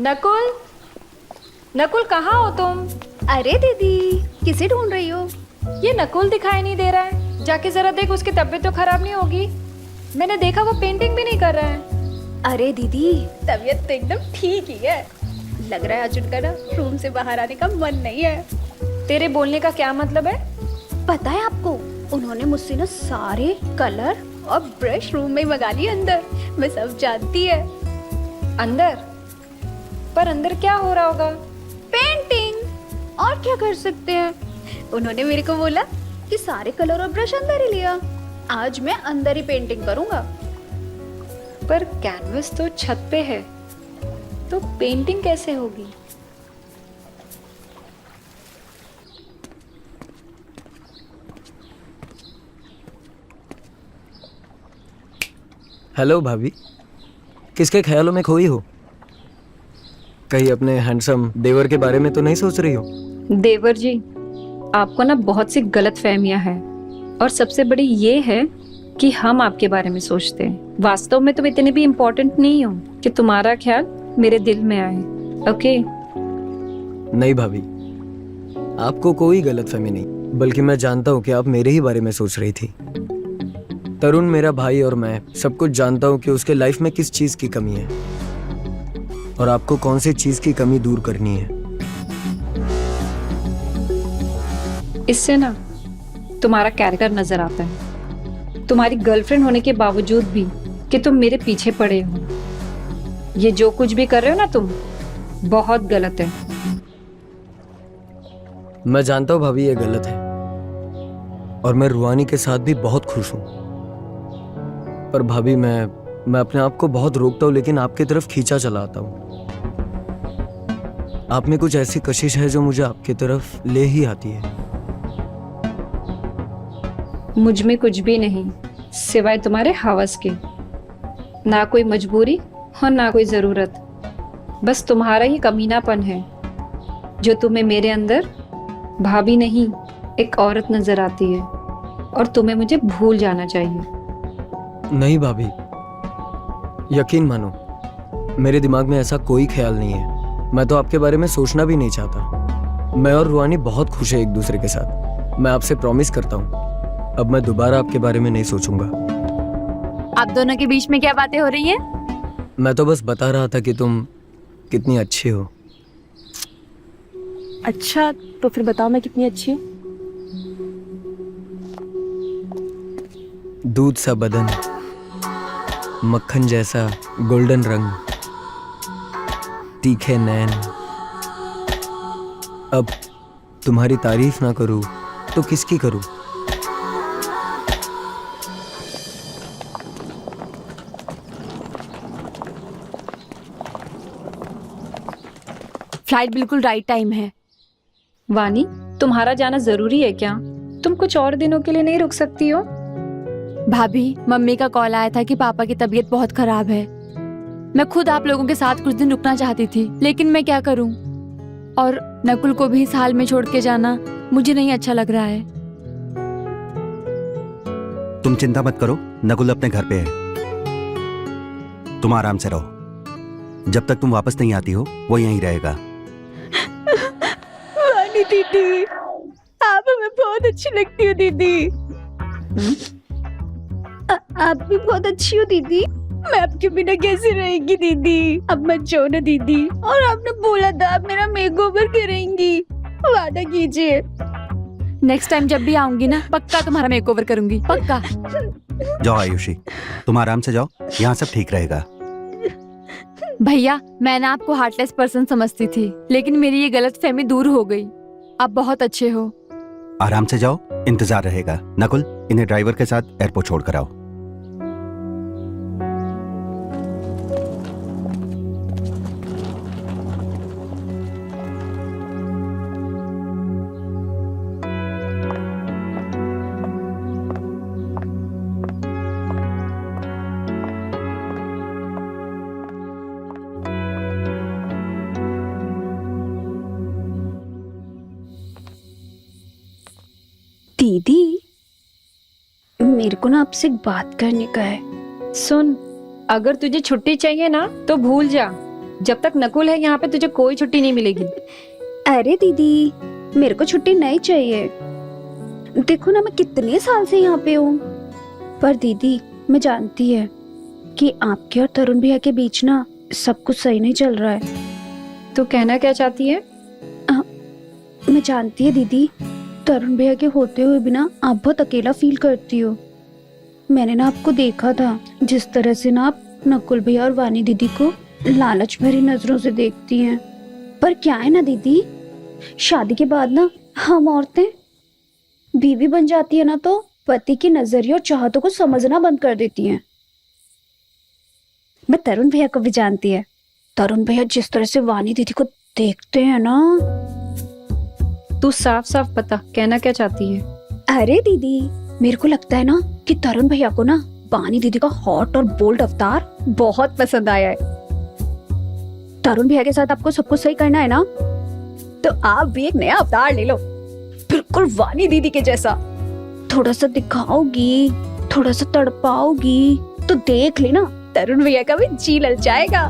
नकुल, नकुल कहाँ हो तुम? अरे दीदी, किसे ढूंढ रही हो? ये नकुल दिखाई नहीं दे रहा है। जाके जरा देख, उसकी तबीयत तो खराब नहीं होगी? मैंने देखा वो पेंटिंग भी नहीं कर रहा है। अरे दीदी, तबीयत तो एकदम ठीक ही है। लग रहा है आज उनका ना रूम से बाहर आने का मन नहीं है। तेरे बोलने का क्या मतलब है? पता है आपको, उन्होंने मुझसे ना सारे कलर और ब्रश रूम में मंगा लिए अंदर। मैं सब जानती है। अंदर? पर अंदर क्या हो रहा होगा? पेंटिंग, और क्या कर सकते हैं। उन्होंने मेरे को बोला कि सारे कलर और ब्रश अंदर ही लिया। आज मैं अंदर ही पेंटिंग करूंगा। पर कैनवस तो छत पे है, तो पेंटिंग कैसे होगी? हेलो भाभी, किसके ख्यालों में खोई हो? कहीं अपने हैंडसम देवर के बारे में तो नहीं सोच रही हो? देवर जी, आपको ना बहुत सी गलत फहमियां हैं, और सबसे बड़ी ये है कि हम आपके बारे में सोचते हैं। वास्तव में तुम इतने भी इम्पोर्टेंट नहीं हो कि तुम्हारा ख्याल मेरे दिल में आए। ओके? नहीं भाभी, आपको कोई गलतफहमी नहीं, बल्कि मैं जानता हूँ कि आप मेरे ही बारे में सोच रही थी। तरुण मेरा भाई और मैं सब कुछ जानता हूँ कि उसके लाइफ में किस चीज की कमी है और आपको कौन सी चीज की कमी दूर करनी है। इससे ना तुम्हारा कैरेक्टर नजर आता है। तुम्हारी गर्लफ्रेंड होने के बावजूद भी कि तुम मेरे पीछे पड़े हो। ये जो कुछ भी कर रहे हो ना तुम, बहुत गलत है। मैं जानता हूँ भाभी, ये गलत है और मैं रुहानी के साथ भी बहुत खुश हूँ। पर भाभी, मैं अपने आप को बहुत रोकता हूँ, लेकिन आपकी तरफ खींचा चला आता हूँ। आप में कुछ ऐसी कशिश है जो मुझे आपकी तरफ ले ही आती है। मुझ में कुछ भी नहीं सिवाय तुम्हारे हवस के। ना कोई मजबूरी और ना कोई जरूरत। बस तुम्हारा ही कमीनापन है जो तुम्हें मेरे अंदर भाभी नहीं, एक औरत नजर आती है, और तुम्हें मुझे भूल जाना चाहिए। नहीं भाभी, यकीन मानो, मेरे दिमाग में ऐसा कोई ख्याल नहीं है। मैं तो आपके बारे में सोचना भी नहीं चाहता। मैं और रुहानी बहुत खुश है एक दूसरे के साथ। मैं आपसे प्रॉमिस करता हूँ, अब मैं दोबारा आपके बारे में नहीं सोचूंगा। आप दोनों के बीच में क्या बातें हो रही हैं? मैं तो बस बता रहा था कि तुम कितनी अच्छी हो। अच्छा, तो फिर बताओ मैं कितनी अच्छी हूँ? दूध सा बदन, मक्खन जैसा गोल्डन रंग, तीखे नैन। अब तुम्हारी तारीफ ना करूं तो किसकी करूं? फ्लाइट बिल्कुल राइट टाइम है। वानी, तुम्हारा जाना जरूरी है क्या? तुम कुछ और दिनों के लिए नहीं रुक सकती हो? भाभी, मम्मी का कॉल आया था कि पापा की तबीयत बहुत खराब है। मैं खुद आप लोगों के साथ कुछ दिन रुकना चाहती थी, लेकिन मैं क्या करूं? और नकुल को भी इस हाल में छोड़ के जाना मुझे नहीं अच्छा लग रहा है। तुम चिंता मत करो, नकुल अपने घर पे है। तुम आराम से रहो। जब तक तुम वापस नहीं आती हो वो यहीं रहेगा। वानी दीदी, आप हमें बहुत अच्छी लगती हो दीदी। आप भी बहुत अच्छी हो दीदी। मैं आपके बिना कैसे रहेंगी दीदी? अब मत जाओ ना दीदी। और आपने बोला था आप मेरा मेकओवर करेंगी, वादा कीजिए। नेक्स्ट टाइम जब भी आऊंगी ना पक्का तुम्हारा मेकओवर करूंगी, पक्का। जाओ आयुषी, तुम आराम से जाओ, यहाँ सब ठीक रहेगा। भैया मैं ना आपको हार्टलेस पर्सन समझती थी, लेकिन मेरी ये गलतफहमी दूर हो गई। आप बहुत अच्छे हो। आराम से जाओ, इंतजार रहेगा। नकुल, इन्हें ड्राइवर के साथ एयरपोर्ट छोड़ कर आओ। दीदी, मेरे को ना आपसे एक बात करने का है। सुन, अगर तुझे छुट्टी चाहिए ना तो भूल जा। जब तक नकुल है यहाँ पे तुझे कोई छुट्टी नहीं मिलेगी। अरे दीदी, मेरे को छुट्टी नहीं चाहिए। देखो ना, मैं कितने साल से यहाँ पे हूँ। पर दीदी, मैं जानती है कि आपके और तरुण भैया के बीच ना सब कुछ सही नहीं चल रहा है। तो कहना क्या चाहती है? मैं जानती है दीदी, तरुण भैया के होते हुए भी ना आप बहुत अकेला फील करती हो। मैंने ना आपको देखा था, जिस तरह से ना आप नकुल भैया और वानी दीदी को लालच भरी नजरों से देखती हैं। पर क्या है ना दीदी, शादी के बाद ना हम औरतें बीवी बन जाती है ना तो पति की नजरिए और चाहतों को समझना बंद कर देती हैं। मैं तरुण भैया को भी जानती है। तरुण भैया जिस तरह से वानी दीदी को देखते हैं ना। तू साफ साफ बता, कहना क्या चाहती है? अरे दीदी, मेरे को लगता है ना कि तरुण भैया को ना वानी दीदी का हॉट और बोल्ड अवतार बहुत पसंद आया है। तरुण भैया के साथ आपको सब कुछ सही करना है ना, तो आप भी एक नया अवतार ले लो, बिल्कुल वानी दीदी के जैसा। थोड़ा सा दिखाओगी, थोड़ा सा तड़पाओगी, तो देख लेना तरुण भैया का भी जी लल जाएगा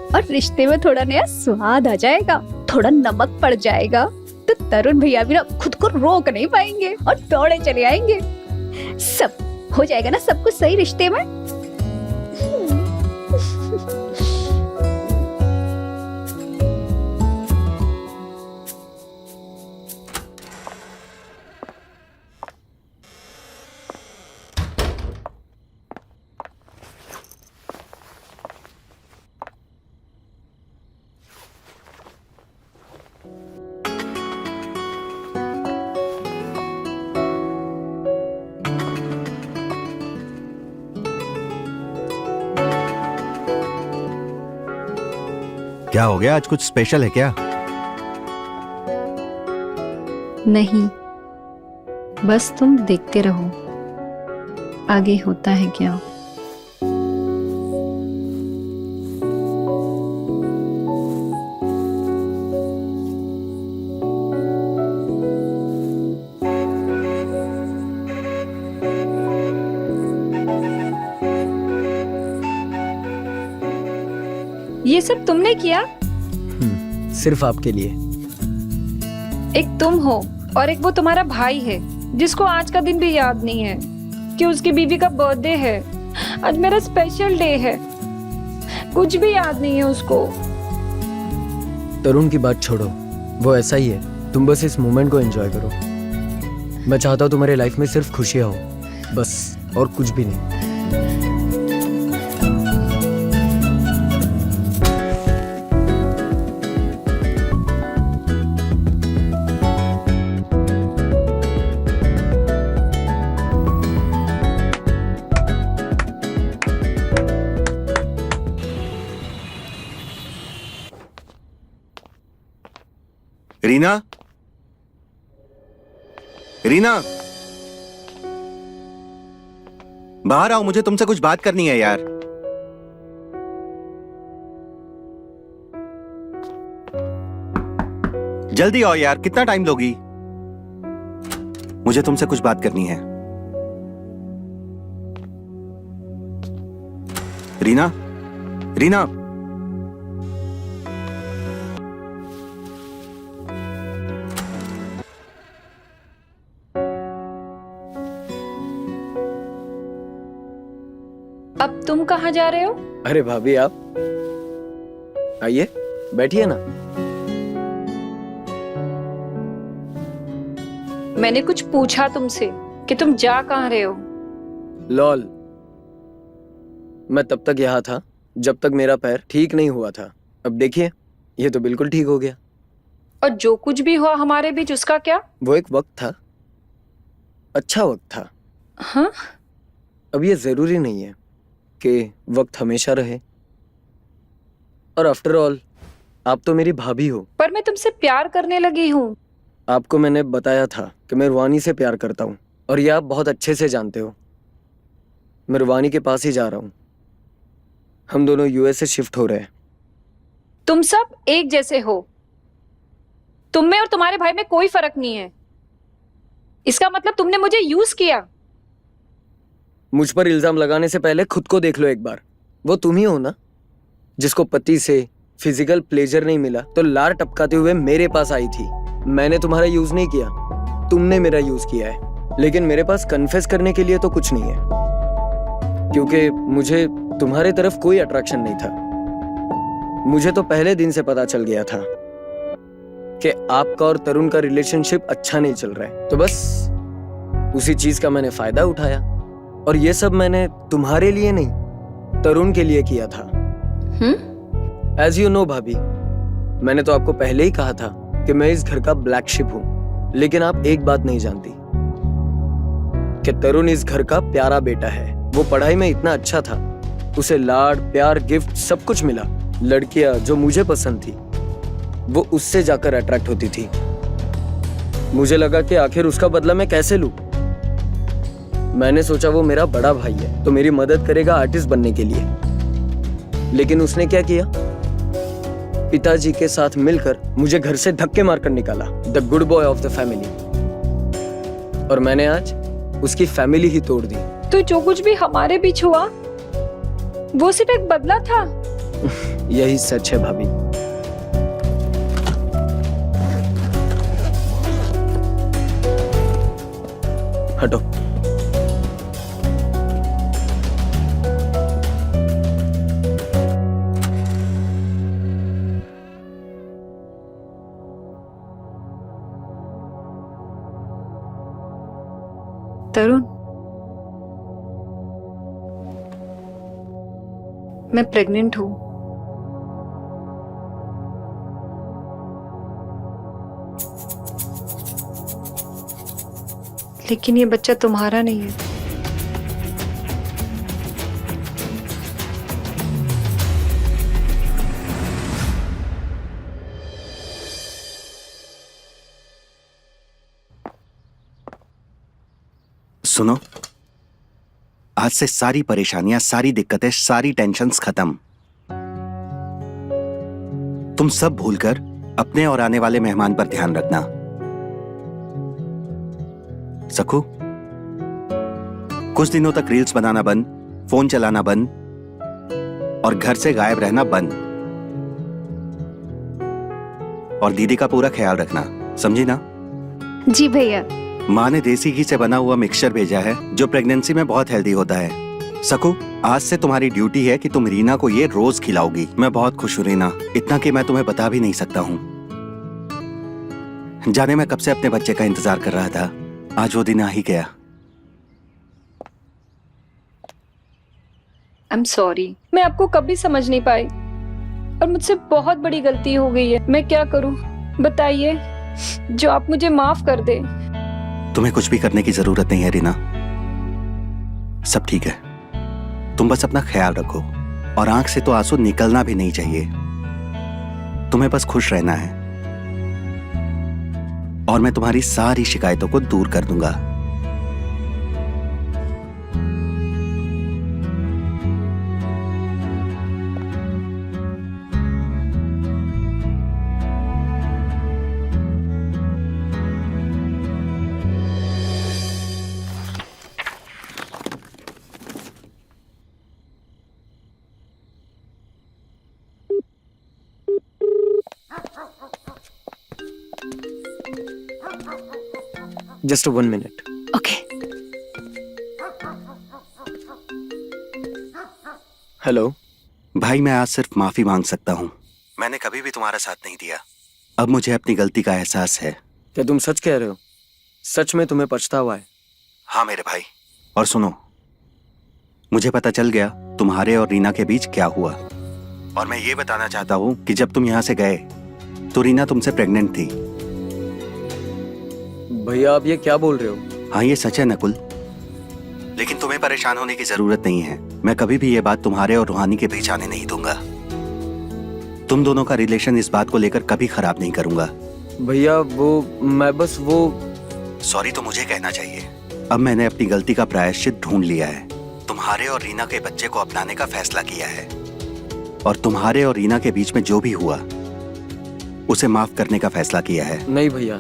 और रिश्ते में थोड़ा नया स्वाद आ जाएगा, थोड़ा नमक पड़ जाएगा, तो तरुण भैया भी ना खुद को रोक नहीं पाएंगे और दौड़े चले आएंगे। सब हो जाएगा ना, सब कुछ सही रिश्ते में। क्या हो गया, आज कुछ स्पेशल है क्या? नहीं, बस तुम देखते रहो आगे होता है क्या। ये सब तुमने किया? सिर्फ आपके लिए। एक तुम हो और एक वो तुम्हारा भाई है, जिसको आज का दिन भी याद नहीं है कि उसकी बीवी का बर्थडे है। आज मेरा स्पेशल डे है, कुछ भी याद नहीं है उसको। तरुण की बात छोड़ो, वो ऐसा ही है। तुम बस इस मोमेंट को एंजॉय करो। मैं चाहता हूँ तुम्हारे लाइफ में सिर्फ खुशियाँ हो, बस, और कुछ भी नहीं। रीना, रीना, बाहर आओ, मुझे तुमसे कुछ बात करनी है यार। जल्दी आओ यार, कितना टाइम लोगी? मुझे तुमसे कुछ बात करनी है। रीना, रीना, अब तुम कहाँ जा रहे हो? अरे भाभी, आप आइए, बैठिए ना। मैंने कुछ पूछा तुमसे कि तुम जा कहाँ रहे हो? लॉल, मैं तब तक यहाँ था जब तक मेरा पैर ठीक नहीं हुआ था। अब देखिए, ये तो बिल्कुल ठीक हो गया। और जो कुछ भी हुआ हमारे बीच उसका क्या? वो एक वक्त था, अच्छा वक्त था। हाँ? अब ये जरूरी नहीं है कि वक्त हमेशा रहे। और आफ्टर ऑल, आप तो मेरी भाभी हो। पर मैं तुमसे प्यार करने लगी हूँ। आपको मैंने बताया था कि मैं रुवानी से प्यार करता हूँ, और ये आप बहुत अच्छे से जानते हो। मैं रुवानी के पास ही जा रहा हूँ। हम दोनों यूएस से शिफ्ट हो रहे हैं। तुम सब एक जैसे हो। तुम में और तुम्हारे भाई में कोई फर्क नहीं है। इसका मतलब तुमने मुझे यूज किया। मुझ पर इल्जाम लगाने से पहले खुद को देख लो एक बार। वो तुम ही हो ना जिसको पति से फिजिकल प्लेजर नहीं मिला तो लार टपकाते हुए मेरे पास आई थी। मैंने तुम्हारा यूज नहीं किया, तुमने मेरा यूज किया है। लेकिन मेरे पास कन्फेस करने के लिए तो कुछ नहीं है, क्योंकि मुझे तुम्हारे तरफ कोई अट्रैक्शन नहीं था। मुझे तो पहले दिन से पता चल गया था कि आपका और तरुण का रिलेशनशिप अच्छा नहीं चल रहा है। तो बस उसी चीज का मैंने फायदा उठाया, और ये सब मैंने तुम्हारे लिए नहीं, तरुण के लिए किया था। एज यू नो भाभी, मैंने तो आपको पहले ही कहा था कि मैं इस घर का ब्लैक शिप हूं। लेकिन आप एक बात नहीं जानती कि तरुण इस घर का प्यारा बेटा है। वो पढ़ाई में इतना अच्छा था, उसे लाड प्यार गिफ्ट सब कुछ मिला। लड़कियां जो मुझे पसंद थी वो उससे जाकर अट्रैक्ट होती थी। मुझे लगा कि आखिर उसका बदला मैं कैसे लूं। मैंने सोचा वो मेरा बड़ा भाई है तो मेरी मदद करेगा आर्टिस्ट बनने के लिए। लेकिन उसने क्या किया? पिताजी के साथ मिलकर मुझे घर से धक्के मारकर निकाला। The good boy of the family. और मैंने आज उसकी फैमिली ही तोड़ दी। तो जो कुछ भी हमारे बीच हुआ वो सिर्फ एक बदला था। यही सच है भाभी। हटो। तरुण, मैं प्रेग्नेंट हूँ। लेकिन ये बच्चा तुम्हारा नहीं है। सुनो, आज से सारी परेशानियां, सारी दिक्कतें, सारी टेंशन्स खत्म। तुम सब भूलकर अपने और आने वाले मेहमान पर ध्यान रखना। सखू, कुछ दिनों तक रील्स बनाना बंद, फोन चलाना बंद और घर से गायब रहना बंद। और दीदी का पूरा ख्याल रखना, समझी ना? जी भैया। माँ ने देसी घी से बना हुआ मिक्सचर भेजा है जो प्रेगनेंसी में बहुत हेल्दी होता है। सकू, आज से तुम्हारी ड्यूटी है कि तुम रीना को ये रोज खिलाओगी। मैं बहुत खुश हूँ रीना, इतना कि मैं तुम्हें बता भी नहीं सकता हूँ। जाने मैं कब से अपने बच्चे का इंतजार कर रहा था, आज वो दिन आ ही गया। आई एम सॉरी, मैं आपको कभी समझ नहीं पाई और मुझसे बहुत बड़ी गलती हो गई है। मैं क्या करूं बताइए, जो आप मुझे माफ कर दे। तुम्हें कुछ भी करने की जरूरत नहीं है रीना, सब ठीक है। तुम बस अपना ख्याल रखो और आंख से तो आंसू निकलना भी नहीं चाहिए। तुम्हें बस खुश रहना है और मैं तुम्हारी सारी शिकायतों को दूर कर दूंगा। Just 1 minute. ओके। हेलो भाई, मैं आज सिर्फ माफी मांग सकता हूँ। मैंने कभी भी तुम्हारा साथ नहीं दिया। अब मुझे अपनी गलती का एहसास है। क्या तुम सच कह रहे हो? सच में तुम्हें पछतावा है? हाँ मेरे भाई, और सुनो, मुझे पता चल गया तुम्हारे और रीना के बीच क्या हुआ। और मैं ये बताना चाहता हूँ कि जब तुम यहाँ से गए तो रीना तुमसे प्रेग्नेंट थी। भैया आप ये क्या बोल रहे हो? हाँ ये सच है नकुल, लेकिन तुम्हें परेशान होने की जरूरत नहीं है। मैं कभी भी ये बात तुम्हारे और रूहानी के बीच आने नहीं दूंगा। तुम दोनों का रिलेशन इस बात को लेकर कभी खराब नहीं करूंगा। भैया मैं बस सॉरी तो मुझे कहना चाहिए। अब मैंने अपनी गलती का प्रायश्चित ढूंढ लिया है। तुम्हारे और रीना के बच्चे को अपनाने का फैसला किया है, और तुम्हारे और रीना के बीच में जो भी हुआ उसे माफ करने का फैसला किया है। नहीं भैया,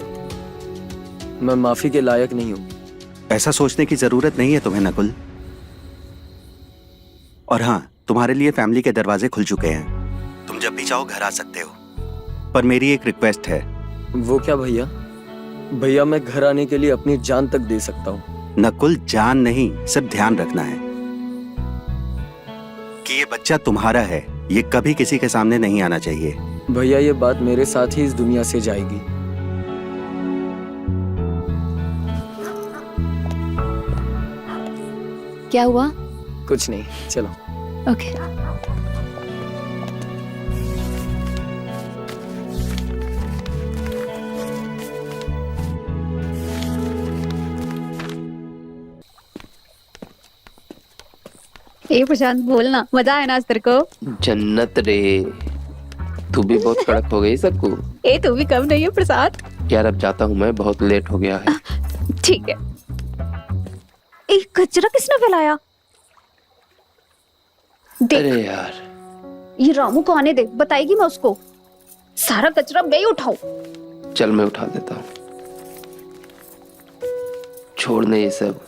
मैं माफी के लायक नहीं हूँ। ऐसा सोचने की जरूरत नहीं है तुम्हें नकुल। और हाँ, तुम्हारे लिए फैमिली के दरवाजे खुल चुके हैं। तुम जब भी चाहो घर आ सकते हो। पर मेरी एक रिक्वेस्ट है। वो क्या भैया? भैया मैं घर आने के लिए अपनी जान तक दे सकता हूँ। नकुल जान नहीं, सिर्फ ध्यान रखना है कि ये बच्चा तुम्हारा है। ये कभी किसी के सामने नहीं आना चाहिए। भैया ये बात मेरे साथ ही इस दुनिया से जाएगी। क्या हुआ? कुछ नहीं, चलो। ओके। ए प्रशांत बोलना, मजा आया ना आज तेरे को? जन्नत रे, तू भी बहुत कड़क हो गई सबको। ए तू भी कम नहीं है प्रसाद। यार अब जाता हूँ मैं, बहुत लेट हो गया है। ठीक है। ए कचरा किसने फैलाया? देख, अरे यार, ये रामू को आने दे, बताएगी मैं उसको। सारा कचरा मैं ही उठाऊं। चल मैं उठा देता हूँ। छोड़ने ये सब।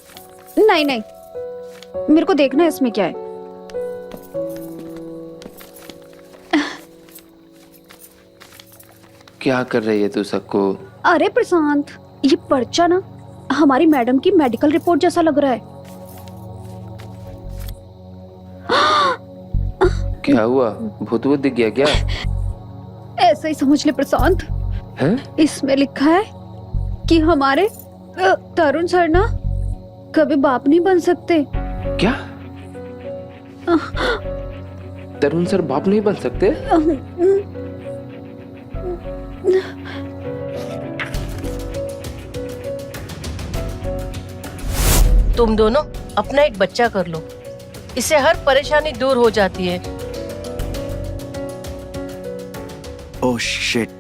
नहीं नहीं, मेरे को देखना है इसमें क्या है। क्या कर रही है तू सबको? अरे प्रशांत, ये पर्चा ना हमारी मैडम की मेडिकल रिपोर्ट जैसा लग रहा है। क्या हुआ? भूत भूत दिख गया क्या? ऐसा ही समझ ले प्रशांत। हैं? इसमें लिखा है कि हमारे तरुण सर ना कभी बाप नहीं बन सकते। क्या? तरुण सर बाप नहीं बन सकते? तुम दोनों अपना एक बच्चा कर लो, इससे हर परेशानी दूर हो जाती है। Oh shit,